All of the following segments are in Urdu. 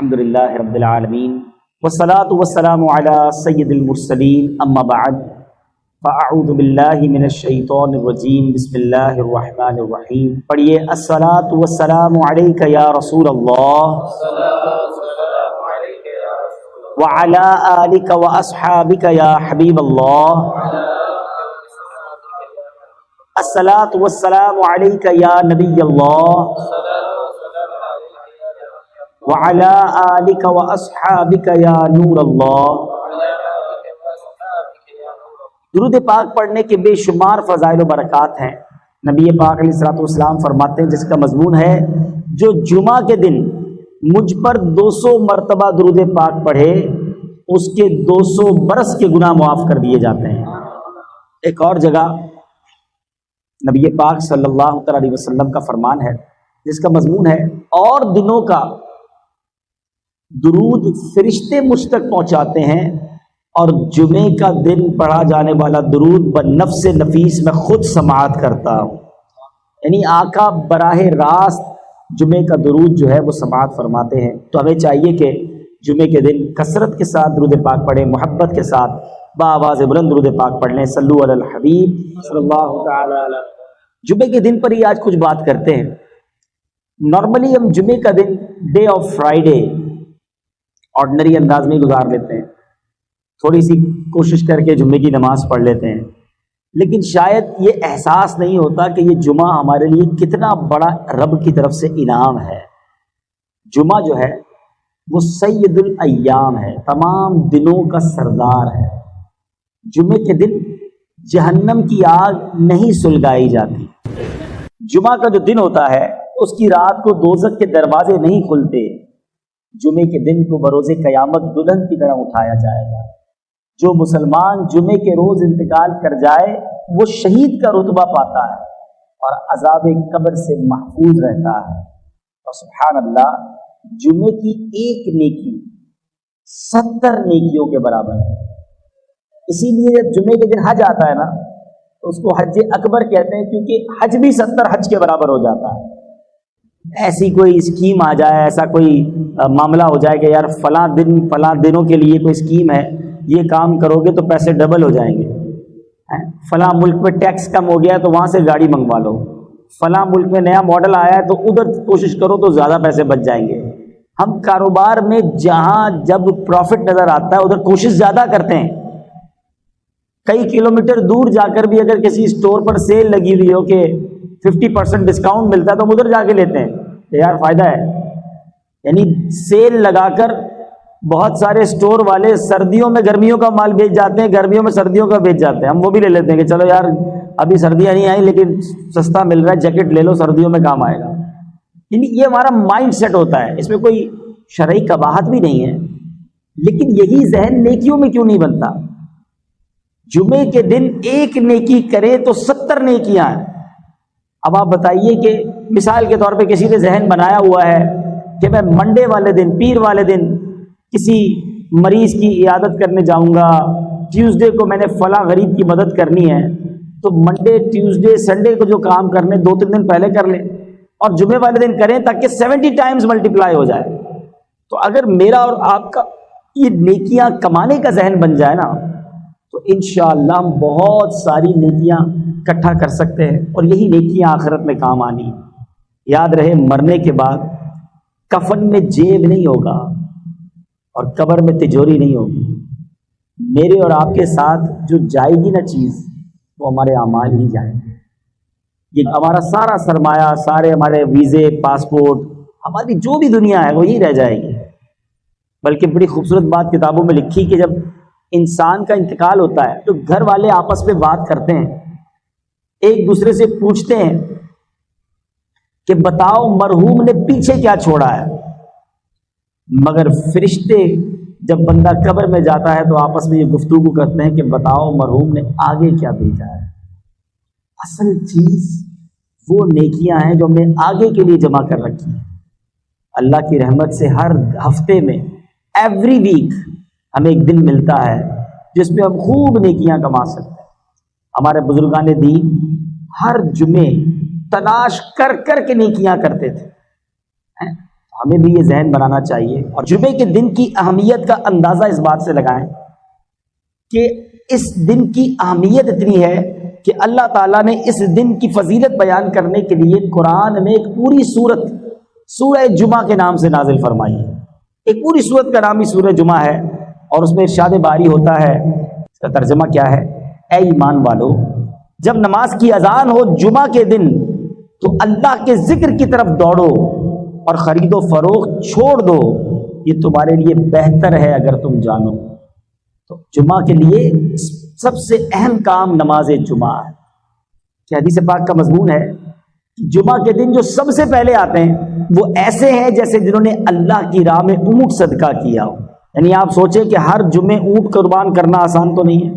الحمدللہ رب العالمین والصلاة والسلام علی سید المرسلین اما بعد فاعوذ باللہ من الشیطان الرجیم بسم اللہ الرحمن الرحیم. پڑھیے الصلاة والسلام علیک یا رسول اللہ وعلی آلک واصحابک یا حبیب اللہ. الصلاة والسلام علیک یا نبی اللہ وعلى آلك وأصحابك یا نور اللہ. درود پاک پڑھنے کے بے شمار فضائل و برکات ہیں. نبی پاک علیہ الصلوۃ والسلام فرماتے ہیں جس کا مضمون ہے جو جمعہ کے دن مجھ پر 200 مرتبہ درود پاک پڑھے اس کے 200 برس کے گناہ معاف کر دیے جاتے ہیں. ایک اور جگہ نبی پاک صلی اللہ علیہ وسلم کا فرمان ہے جس کا مضمون ہے اور دنوں کا درود فرشتے مجھ تک پہنچاتے ہیں اور جمعے کا دن پڑھا جانے والا درود بنفس نفیس میں خود سماعت کرتا ہوں. یعنی آقا براہ راست جمعے کا درود جو ہے وہ سماعت فرماتے ہیں. تو ہمیں چاہیے کہ جمعے کے دن کثرت کے ساتھ درود پاک پڑھیں, محبت کے ساتھ بآواز بلند درود پاک پڑھ لیں. صلو علی الحبیب صلی اللہ تعالی علیہ. جمعے کے دن پر ہی آج کچھ بات کرتے ہیں. نارملی ہم جمعے کا دن ڈے آف فرائیڈے آرڈنری انداز میں گزار لیتے ہیں, تھوڑی سی کوشش کر کے جمعے کی نماز پڑھ لیتے ہیں, لیکن شاید یہ احساس نہیں ہوتا کہ یہ جمعہ ہمارے لیے کتنا بڑا رب کی طرف سے انعام ہے. جمعہ جو ہے وہ سید الایام ہے, تمام دنوں کا سردار ہے. جمعے کے دن جہنم کی آگ نہیں سلگائی جاتی. جمعہ کا جو دن ہوتا ہے اس کی رات کو دوزخ کے دروازے نہیں کھلتے. جمعے کے دن کو بروز قیامت دلہن کی طرح اٹھایا جائے گا. جو مسلمان جمعے کے روز انتقال کر جائے وہ شہید کا رتبہ پاتا ہے اور عذاب قبر سے محفوظ رہتا ہے. اور سبحان اللہ, جمعے کی ایک نیکی 70 نیکیوں کے برابر ہے. اسی لیے جب جمعے کے دن حج آتا ہے نا تو اس کو حج اکبر کہتے ہیں, کیونکہ حج بھی 70 حج کے برابر ہو جاتا ہے. ایسی کوئی اسکیم آ جائے, ایسا کوئی معاملہ ہو جائے کہ یار فلاں دنوں کے لیے کوئی اسکیم ہے, یہ کام کرو گے تو پیسے ڈبل ہو جائیں گے. فلاں ملک میں ٹیکس کم ہو گیا ہے تو وہاں سے گاڑی منگوا لو. فلاں ملک میں نیا ماڈل آیا ہے تو ادھر کوشش کرو تو زیادہ پیسے بچ جائیں گے. ہم کاروبار میں جہاں جب پروفٹ نظر آتا ہے ادھر کوشش زیادہ کرتے ہیں. کئی کلومیٹر دور جا کر بھی اگر کسی اسٹور پر سیل لگی ہوئی ہو کہ 50% ڈسکاؤنٹ ملتا ہے تو ہم ادھر جا کے لیتے ہیں کہ یار فائدہ ہے. یعنی سیل لگا کر بہت سارے اسٹور والے سردیوں میں گرمیوں کا مال بیچ جاتے ہیں, گرمیوں میں سردیوں کا بیچ جاتے ہیں. ہم وہ بھی لے لیتے ہیں کہ چلو یار ابھی سردیاں نہیں آئیں لیکن سستا مل رہا ہے, جیکٹ لے لو سردیوں میں کام آئے گا. یعنی یہ ہمارا مائنڈ سیٹ ہوتا ہے, اس میں کوئی شرعی قباحت بھی نہیں ہے. لیکن یہی ذہن نیکیوں میں کیوں نہیں بنتا؟ جمعے کے دن ایک نیکی کرے تو 70 نیکیاں ہیں. اب آپ بتائیے کہ مثال کے طور پہ کسی نے ذہن بنایا ہوا ہے کہ میں منڈے والے دن, پیر والے دن کسی مریض کی عیادت کرنے جاؤں گا, ٹیوزڈے کو میں نے فلاں غریب کی مدد کرنی ہے, تو منڈے ٹیوزڈے سنڈے کو جو کام کرنے 2-3 دن پہلے کر لیں اور جمعے والے دن کریں تاکہ 70 ٹائمز ملٹیپلائی ہو جائے. تو اگر میرا اور آپ کا یہ نیکیاں کمانے کا ذہن بن جائے نا تو انشاءاللہ ہم بہت ساری نیکیاں اکٹھا کر سکتے ہیں, اور یہی نیکیاں آخرت میں کام آنی. یاد رہے, مرنے کے بعد کفن میں جیب نہیں ہوگا اور قبر میں تجوری نہیں ہوگی. میرے اور آپ کے ساتھ جو جائے گی نا چیز وہ ہمارے اعمال ہی جائیں گے. یہ ہمارا سارا سرمایہ, سارے ہمارے ویزے, پاسپورٹ, ہماری جو بھی دنیا ہے وہ یہی رہ جائے گی. بلکہ بڑی خوبصورت بات کتابوں میں لکھی کہ جب انسان کا انتقال ہوتا ہے تو گھر والے آپس میں بات کرتے ہیں, ایک دوسرے سے پوچھتے ہیں کہ بتاؤ مرحوم نے پیچھے کیا چھوڑا ہے. مگر فرشتے جب بندہ قبر میں جاتا ہے تو آپس میں یہ گفتگو کرتے ہیں کہ بتاؤ مرحوم نے آگے کیا بھیجا ہے. اصل چیز وہ نیکیاں ہیں جو ہم نے آگے کے لیے جمع کر رکھی ہیں. اللہ کی رحمت سے ہر ہفتے میں ایوری ویک ہمیں ایک دن ملتا ہے جس میں ہم خوب نیکیاں کما سکتے ہیں. ہمارے بزرگان دین ہر جمعے تلاش کر کر کے نیکیاں کرتے تھے. ہمیں بھی یہ ذہن بنانا چاہیے، اور جمعے کے دن کی اہمیت کا اندازہ اس بات سے لگائیں کہ اس دن کی اہمیت اتنی ہے کہ اللہ تعالیٰ نے اس دن کی فضیلت بیان کرنے کے لیے قرآن میں ایک پوری سورت سورہ جمعہ کے نام سے نازل فرمائی ہے۔ ایک پوری سورت کا نام ہی سورہ جمعہ ہے، اور اس میں ارشاد باری ہوتا ہے، اس کا ترجمہ کیا ہے؟ اے ایمان والو، جب نماز کی اذان ہو جمعہ کے دن تو اللہ کے ذکر کی طرف دوڑو اور خرید و فروخت چھوڑ دو، یہ تمہارے لیے بہتر ہے اگر تم جانو۔ تو جمعہ کے لیے سب سے اہم کام نماز جمعہ ہے کہ حدیث پاک کا مضمون ہے کہ جمعہ کے دن جو سب سے پہلے آتے ہیں وہ ایسے ہیں جیسے جنہوں نے اللہ کی راہ میں اونٹ صدقہ کیا ہو۔ یعنی آپ سوچیں کہ ہر جمعے اونٹ قربان کرنا آسان تو نہیں ہے،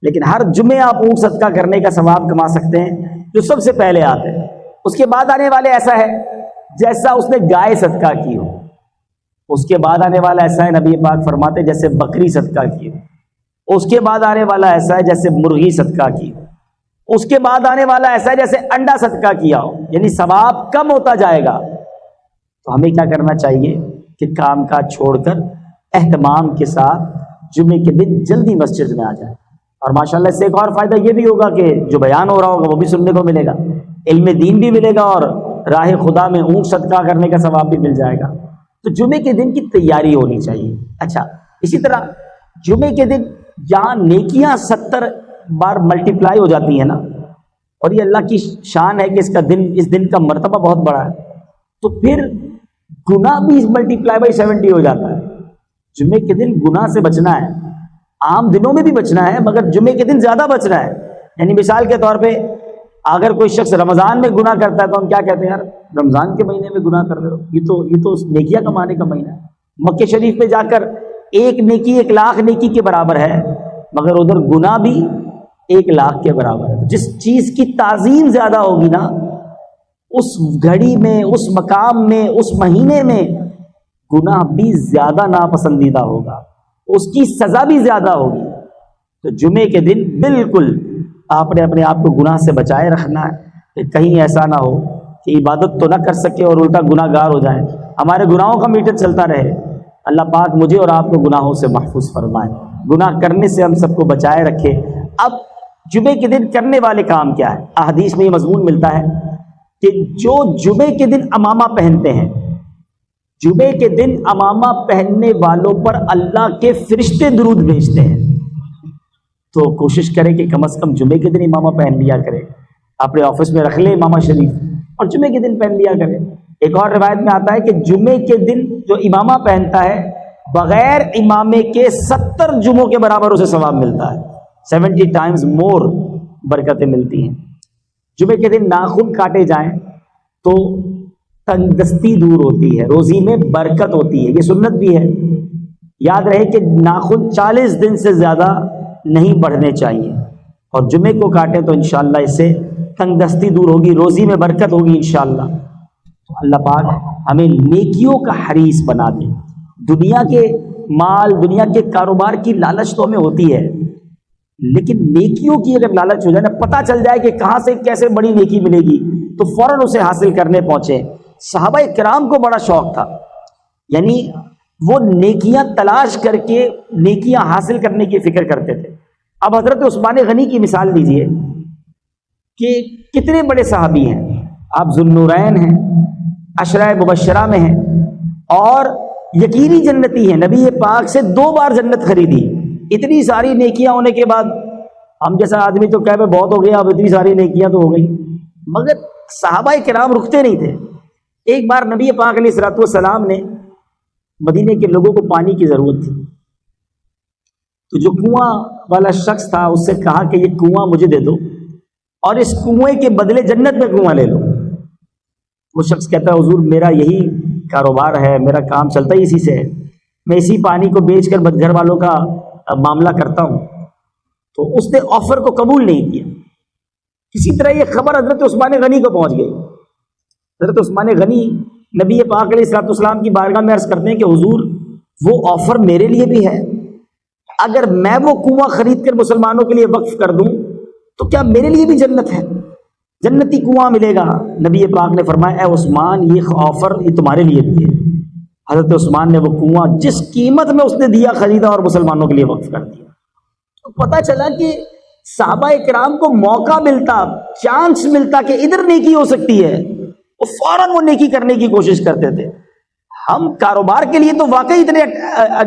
لیکن ہر جمعے آپ اونٹ صدقہ کرنے کا ثواب کما سکتے ہیں جو سب سے پہلے آتے ہیں۔ اس کے بعد آنے والے ایسا ہے جیسا اس نے گائے صدقہ کی ہو، اس کے بعد آنے والا ایسا ہے، نبی پاک فرماتے جیسے بکری صدقہ کی ہو، اس کے بعد آنے والا ایسا ہے جیسے مرغی صدقہ کی ہو، اس کے بعد آنے والا ایسا ہے جیسے انڈا صدقہ کیا ہو، یعنی ثواب کم ہوتا جائے گا۔ تو ہمیں کیا کرنا چاہیے کہ کام کاج چھوڑ کر اہتمام کے ساتھ جمعے کے دن جلدی مسجد میں آ جائیں، اور ماشاءاللہ اس سے ایک اور فائدہ یہ بھی ہوگا کہ جو بیان ہو رہا ہوگا وہ بھی سننے کو ملے گا، علم دین بھی ملے گا، اور راہ خدا میں اونٹ صدقہ کرنے کا ثواب بھی مل جائے گا۔ تو جمعے کے دن کی تیاری ہونی چاہیے۔ اچھا، اسی طرح جمعے کے دن جہاں نیکیاں 70 بار ملٹیپلائی ہو جاتی ہیں نا، اور یہ اللہ کی شان ہے کہ اس دن کا مرتبہ بہت بڑا ہے، تو پھر گناہ بھی ملٹیپلائی بائی 70 ہو جاتا ہے۔ جمعے کے دن گناہ سے بچنا ہے، عام دنوں میں بھی بچنا ہے مگر جمعے کے دن زیادہ بچنا ہے۔ یعنی مثال کے طور پہ اگر کوئی شخص رمضان میں گناہ کرتا ہے تو ہم کیا کہتے ہیں؟ یار رمضان کے مہینے میں گناہ کر رہے ہو، یہ تو نیکیاں کمانے کا مہینہ ہے۔ مکہ شریف میں جا کر ایک نیکی 1,00,000 نیکی کے برابر ہے، مگر ادھر گناہ بھی 1,00,000 کے برابر ہے۔ جس چیز کی تعظیم زیادہ ہوگی نا، اس گھڑی میں، اس مقام میں، اس مہینے میں گناہ بھی زیادہ ناپسندیدہ ہوگا، اس کی سزا بھی زیادہ ہوگی۔ تو جمعے کے دن بالکل آپ نے اپنے آپ کو گناہ سے بچائے رکھنا ہے کہ کہیں ایسا نہ ہو کہ عبادت تو نہ کر سکے اور الٹا گناہ گار ہو جائیں، ہمارے گناہوں کا میٹر چلتا رہے۔ اللہ پاک مجھے اور آپ کو گناہوں سے محفوظ فرمائے، گناہ کرنے سے ہم سب کو بچائے رکھے۔ اب جمعے کے دن کرنے والے کام کیا ہے؟ احادیث میں یہ مضمون ملتا ہے کہ جو جمعے کے دن عمامہ پہنتے ہیں، جمعے کے دن عمامہ پہننے والوں پر اللہ کے فرشتے درود بھیجتے ہیں۔ تو کوشش کریں کہ کم از کم جمعے کے دن امامہ پہن لیا کرے، اپنے آفس میں رکھ لے امامہ شریف اور جمعے کے دن پہن لیا کرے۔ ایک اور روایت میں آتا ہے کہ جمعے کے دن جو امامہ پہنتا ہے بغیر امامے کے 70 جمعوں کے برابر اسے ثواب ملتا ہے، 70 ٹائمز مور برکتیں ملتی ہیں۔ جمعے کے دن ناخن کاٹے جائیں تو تنگ دستی دور ہوتی ہے، روزی میں برکت ہوتی ہے، یہ سنت بھی ہے۔ یاد رہے کہ ناخن 40 دن سے زیادہ نہیں بڑھنے چاہیے، اور جمعے کو کاٹیں تو انشاءاللہ اس سے تنگ دستی دور ہوگی، روزی میں برکت ہوگی انشاءاللہ۔ تو اللہ پاک ہمیں نیکیوں کا حریص بنا دے۔ دنیا کے مال، دنیا کے کاروبار کی لالچ تو ہمیں ہوتی ہے، لیکن نیکیوں کی اگر لالچ ہو جائے نا، پتہ چل جائے کہ کہاں سے کیسے بڑی نیکی ملے گی تو فوراً اسے حاصل کرنے پہنچے۔ صحابہ کرام کو بڑا شوق تھا، یعنی وہ نیکیاں تلاش کر کے نیکیاں حاصل کرنے کی فکر کرتے تھے۔ اب حضرت عثمان غنی کی مثال لیجئے کہ کتنے بڑے صحابی ہیں، آپ ذوالنورین ہیں، عشرہ مبشرہ میں ہیں، اور یقینی جنتی ہیں، نبی پاک سے 2 بار جنت خریدی۔ اتنی ساری نیکیاں ہونے کے بعد ہم جیسا آدمی تو کہہ پہ بہت ہو گیا، اب اتنی ساری نیکیاں تو ہو گئی، مگر صحابہ کرام رکتے نہیں تھے۔ ایک بار نبی پاک علیہ الصلوۃ والسلام نے مدینے کے لوگوں کو پانی کی ضرورت تھی، تو جو کنواں والا شخص تھا اس سے کہا کہ یہ کنواں مجھے دے دو اور اس کنویں کے بدلے جنت میں کنواں لے لو۔ وہ شخص کہتا ہے حضور میرا یہی کاروبار ہے، میرا کام چلتا ہی اسی سے ہے، میں اسی پانی کو بیچ کر گھر والوں کا معاملہ کرتا ہوں۔ تو اس نے آفر کو قبول نہیں کیا۔ کسی طرح یہ خبر حضرت عثمان غنی کو پہنچ گئی۔ حضرت عثمان غنی نبی پاک علیہ الصلوۃ والسلام کی بارگاہ میں عرض کرتے ہیں کہ حضور وہ آفر میرے لیے بھی ہے، اگر میں وہ کنواں خرید کر مسلمانوں کے لیے وقف کر دوں تو کیا میرے لیے بھی جنت ہے، جنتی کنواں ملے گا؟ نبی پاک نے فرمایا اے عثمان یہ آفر یہ تمہارے لیے بھی ہے، حضرت عثمان نے وہ کنواں جس قیمت میں اس نے دیا خریدا اور مسلمانوں کے لیے وقف کر دیا. تو پتہ چلا کہ صحابہ کرام کو موقع ملتا، چانس ملتا کہ ادھر نیکی ہو سکتی ہے، وہ فوراً وہ نیکی کرنے کی کوشش کرتے تھے. ہم کاروبار کے لیے تو واقعی اتنے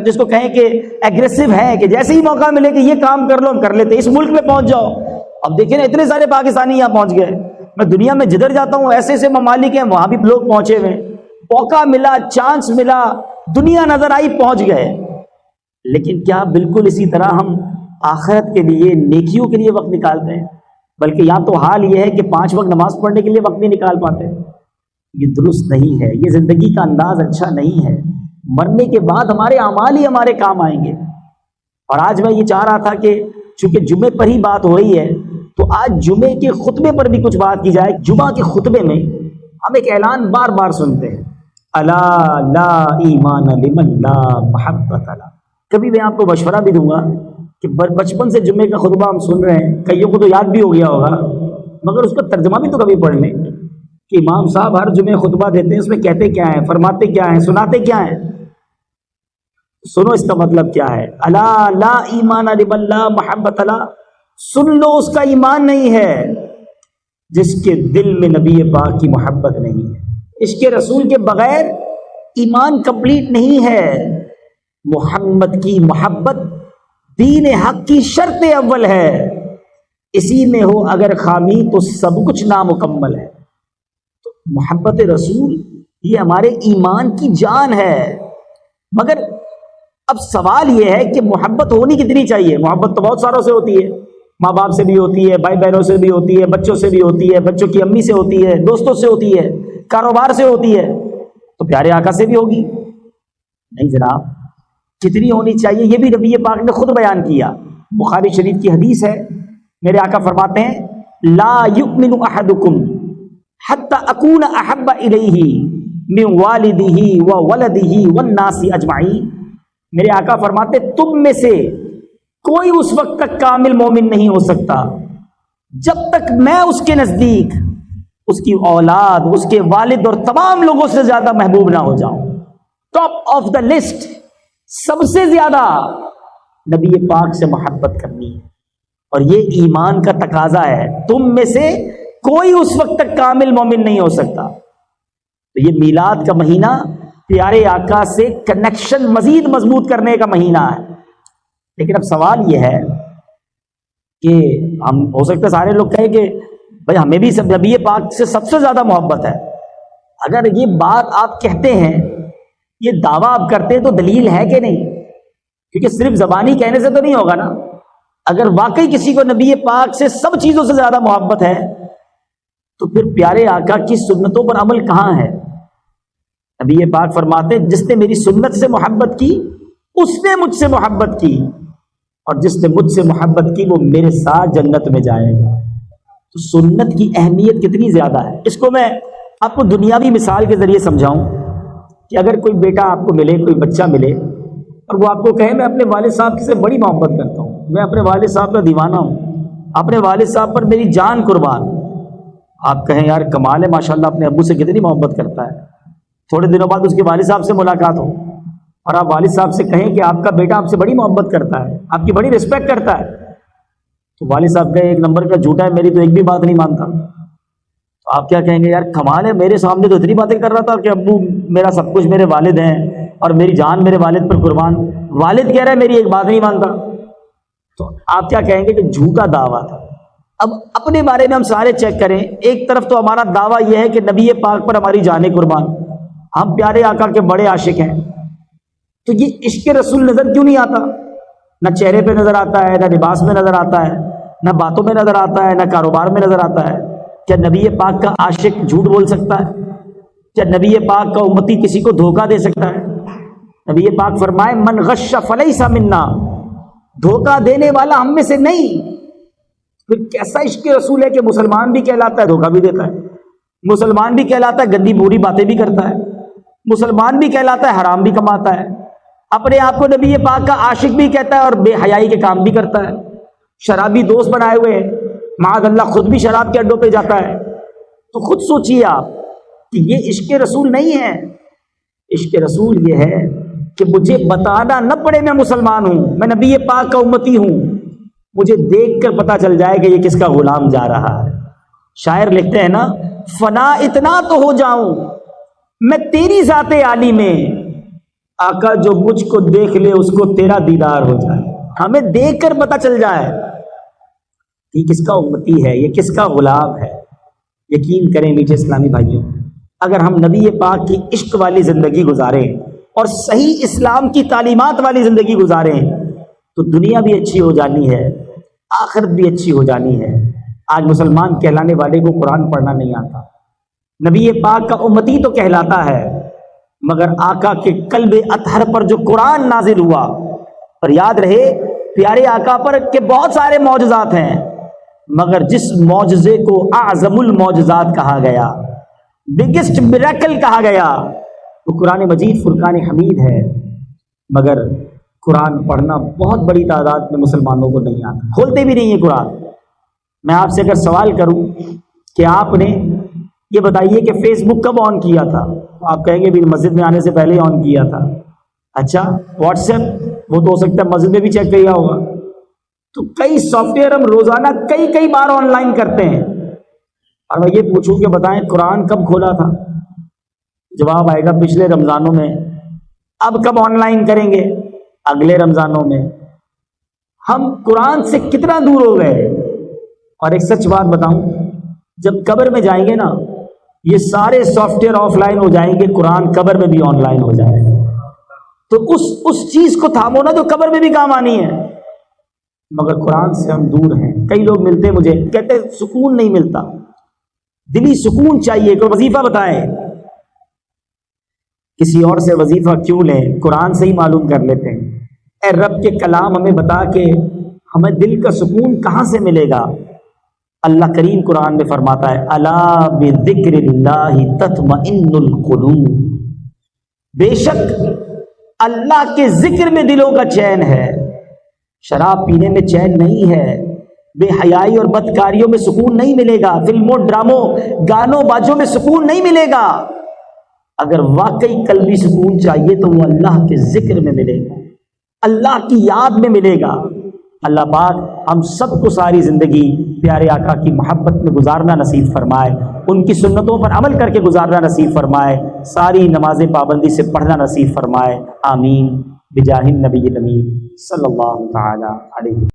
جس کو کہیں کہ ایگریسو ہیں کہ جیسے ہی موقع ملے کہ یہ کام کر لو ہم کر لیتے، اس ملک میں پہنچ جاؤ. اب دیکھیں نا اتنے سارے پاکستانی یہاں پہنچ گئے. میں دنیا میں جدھر جاتا ہوں ایسے ایسے ممالک ہیں وہاں بھی لوگ پہنچے ہوئے، موقع ملا، چانس ملا، دنیا نظر آئی، پہنچ گئے. لیکن کیا بالکل اسی طرح ہم آخرت کے لیے، نیکیوں کے لیے وقت نکالتے ہیں؟ بلکہ یہاں تو حال یہ ہے کہ 5 وقت نماز پڑھنے کے لیے وقت نہیں نکال پاتے. یہ درست نہیں ہے، یہ زندگی کا انداز اچھا نہیں ہے. مرنے کے بعد ہمارے اعمال ہی ہمارے کام آئیں گے. اور آج میں یہ چاہ رہا تھا کہ چونکہ جمعے پر ہی بات ہو رہی ہے تو آج جمعے کے خطبے پر بھی کچھ بات کی جائے. جمعہ کے خطبے میں ہم ایک اعلان بار بار سنتے ہیں، الا لا ایمان لمن لا محبت له. کبھی میں آپ کو مشورہ بھی دوں گا کہ بچپن سے جمعے کا خطبہ ہم سن رہے ہیں، کئیوں کو تو یاد بھی ہو گیا ہوگا، مگر اس کا ترجمہ بھی تو کبھی پڑھ لیں کہ امام صاحب ہر جمعے خطبہ دیتے ہیں، اس میں کہتے کیا ہیں، فرماتے کیا ہیں، سناتے کیا ہیں. سنو اس کا مطلب کیا ہے. الا لا ایمان لمن لا محبت له، سن لو اس کا ایمان نہیں ہے جس کے دل میں نبی پاک کی محبت نہیں ہے. عشق رسول کے بغیر ایمان کمپلیٹ نہیں ہے. محمد کی محبت دین حق کی شرط اول ہے، اسی میں ہو اگر خامی تو سب کچھ نامکمل ہے. تو محبت رسول یہ ہمارے ایمان کی جان ہے. مگر اب سوال یہ ہے کہ محبت ہونی کتنی چاہیے؟ محبت تو بہت ساروں سے ہوتی ہے، ماں باپ سے بھی ہوتی ہے، بھائی بہنوں سے بھی ہوتی ہے، بچوں سے بھی ہوتی ہے، بچوں کی امی سے ہوتی ہے، دوستوں سے ہوتی ہے، کاروبار سے ہوتی ہے. تو پیارے آقا سے بھی ہوگی؟ نہیں جناب. کتنی ہونی چاہیے یہ بھی نبی پاک نے خود بیان کیا. بخاری شریف کی حدیث ہے، میرے آقا فرماتے ہیں لا یؤمن احدکم حتی اکون احب الیہ من والدہ وولدہ والناس اجمعین. میرے آقا فرماتے تم میں سے کوئی اس وقت تک کامل مومن نہیں ہو سکتا جب تک میں اس کے نزدیک اس کی اولاد، اس کے والد اور تمام لوگوں سے زیادہ محبوب نہ ہو جاؤں. ٹاپ آف دا لسٹ، سب سے زیادہ نبی پاک سے محبت کرنی ہے. اور یہ ایمان کا تقاضا ہے. تم میں سے کوئی اس وقت تک کامل مومن نہیں ہو سکتا. تو یہ میلاد کا مہینہ پیارے آقا سے کنیکشن مزید مضبوط کرنے کا مہینہ ہے. لیکن اب سوال یہ ہے کہ ہم ہو سکتا ہے سارے لوگ کہیں کہ بھائی ہمیں بھی نبی پاک سے سب سے زیادہ محبت ہے. اگر یہ بات آپ کہتے ہیں، یہ دعویٰ آپ کرتے ہیں تو دلیل ہے کہ نہیں؟ کیونکہ صرف زبانی کہنے سے تو نہیں ہوگا نا. اگر واقعی کسی کو نبی پاک سے سب چیزوں سے زیادہ محبت ہے تو پھر پیارے آقا کی سنتوں پر عمل کہاں ہے؟ نبی پاک فرماتے جس نے میری سنت سے محبت کی اس نے مجھ سے محبت کی، اور جس نے مجھ سے محبت کی وہ میرے ساتھ جنت میں جائے گا. تو سنت کی اہمیت کتنی زیادہ ہے. اس کو میں آپ کو دنیاوی مثال کے ذریعے سمجھاؤں کہ اگر کوئی بیٹا آپ کو ملے، کوئی بچہ ملے اور وہ آپ کو کہے میں اپنے والد صاحب سے بڑی محبت کرتا ہوں، میں اپنے والد صاحب کا دیوانہ ہوں، اپنے والد صاحب پر میری جان قربان. آپ کہیں یار کمال ہے، ماشاءاللہ اپنے ابو سے کتنی محبت کرتا ہے. تھوڑے دنوں بعد اس کے والد صاحب سے ملاقات ہو اور آپ والد صاحب سے کہیں کہ آپ کا بیٹا آپ سے بڑی محبت کرتا ہے، آپ کی بڑی رسپیکٹ کرتا ہے، تو والد صاحب کہیں ایک نمبر کا جھوٹا ہے، میری تو ایک بھی بات نہیں مانتا. تو آپ کیا کہیں گے؟ یار کمال ہے، میرے سامنے تو اتنی باتیں کر رہا تھا کہ ابو میرا سب کچھ، میرے والد ہیں اور میری جان میرے والد پر قربان، والد کہہ رہا ہے میری ایک بات نہیں مانتا. تو آپ کیا کہیں گے کہ جھوٹا دعویٰ تھا. اب اپنے بارے میں ہم سارے چیک کریں. ایک طرف تو ہمارا دعویٰ یہ ہے کہ نبی پاک پر ہماری جانیں قربان، ہم پیارے آقا کے بڑے عاشق ہیں. تو یہ عشق رسول نظر کیوں نہیں آتا؟ نہ چہرے پہ نظر آتا ہے، نہ لباس میں نظر آتا ہے، نہ باتوں میں نظر آتا ہے، نہ کاروبار میں نظر آتا ہے. کیا نبی پاک کا عاشق جھوٹ بول سکتا ہے؟ کیا نبی پاک کا امتی کسی کو دھوکہ دے سکتا ہے؟ نبی پاک فرمائے من غش فلیس منا، دھوکہ دینے والا ہم میں سے نہیں. پھر کیسا عشق رسول ہے کہ مسلمان بھی کہلاتا ہے دھوکہ بھی دیتا ہے، مسلمان بھی کہلاتا ہے گندی بری باتیں بھی کرتا ہے، مسلمان بھی کہلاتا ہے حرام بھی کماتا ہے، اپنے آپ کو نبی پاک کا عاشق بھی کہتا ہے اور بے حیائی کے کام بھی کرتا ہے، شرابی دوست بنائے ہوئے ہیں، معاذ اللہ خود بھی شراب کے اڈوں پہ جاتا ہے. تو خود سوچیے آپ کہ یہ عشق رسول نہیں ہے. عشق رسول یہ ہے کہ مجھے بتانا نہ پڑے میں مسلمان ہوں، میں نبی پاک کا امتی ہوں، مجھے دیکھ کر پتہ چل جائے کہ یہ کس کا غلام جا رہا ہے۔ شاعر لکھتے ہیں نا، فنا اتنا تو ہو جاؤں میں تیری ذات عالی میں، آقا جو مجھ کو دیکھ لے اس کو تیرا دیدار ہو جائے، ہمیں دیکھ کر پتہ چل جائے یہ کس کا امتی ہے، یہ کس کا غلام ہے۔ یقین کریں میٹھے اسلامی بھائیوں، اگر ہم نبی پاک کی عشق والی زندگی گزاریں اور صحیح اسلام کی تعلیمات والی زندگی گزاریں تو دنیا بھی اچھی ہو جانی ہے، آخرت بھی اچھی ہو جانی ہے۔ آج مسلمان کہلانے والے کو قرآن پڑھنا نہیں آتا، نبی پاک کا امتی تو کہلاتا ہے، مگر آقا کے قلب اطہر پر جو قرآن نازل ہوا، اور یاد رہے پیارے آقا پر کہ بہت سارے معجزات ہیں، مگر جس معجزے کو اعظم المعجزات کہا گیا، بگیسٹ میریکل کہا گیا، وہ قرآن مجید فرقان حمید ہے۔ مگر قرآن پڑھنا بہت بڑی تعداد میں مسلمانوں کو نہیں آتا، کھولتے بھی نہیں ہے قرآن۔ میں آپ سے اگر سوال کروں کہ آپ نے یہ بتائیے کہ فیس بک کب آن کیا تھا، آپ کہیں گے بھی مسجد میں آنے سے پہلے ہی آن کیا تھا۔ اچھا واٹس ایپ، وہ تو ہو سکتا ہے مسجد میں بھی چیک کیا ہوگا۔ تو کئی سافٹ ویئر ہم روزانہ کئی بار آن لائن کرتے ہیں، اور میں یہ پوچھوں کہ بتائیں قرآن کب کھولا تھا، جواب آئے گا پچھلے رمضانوں میں۔ اب کب آن لائن کریں گے؟ اگلے رمضانوں میں۔ ہم قرآن سے کتنا دور ہو گئے۔ اور ایک سچ بات بتاؤں، جب قبر میں جائیں گے نا، یہ سارے سافٹ ویئر آف لائن ہو جائیں گے، قرآن قبر میں بھی آن لائن ہو جائے گا۔ تو اس چیز کو تھامو نا جو قبر میں بھی کام آنی ہے۔ مگر قرآن سے ہم دور ہیں۔ کئی لوگ ملتے مجھے کہتے سکون نہیں ملتا، دلی سکون چاہیے، کوئی وظیفہ بتائیں۔ کسی اور سے وظیفہ کیوں لیں، قرآن سے ہی معلوم کر لیتے ہیں۔ اے رب کے کلام ہمیں بتا کہ ہمیں دل کا سکون کہاں سے ملے گا۔ اللہ کریم قرآن میں فرماتا ہے، الا بذکر اللہ تطمئن القلوب، بے شک اللہ کے ذکر میں دلوں کا چین ہے۔ شراب پینے میں چین نہیں ہے، بے حیائی اور بدکاریوں میں سکون نہیں ملے گا، فلموں ڈراموں گانوں باجوں میں سکون نہیں ملے گا۔ اگر واقعی قلبی سکون چاہیے تو وہ اللہ کے ذکر میں ملے گا، اللہ کی یاد میں ملے گا۔ اللہ پاک ہم سب کو ساری زندگی پیارے آقا کی محبت میں گزارنا نصیب فرمائے، ان کی سنتوں پر عمل کر کے گزارنا نصیب فرمائے، ساری نمازیں پابندی سے پڑھنا نصیب فرمائے۔ آمین بجاہ النبی الامین صلی اللہ تعالی علیہ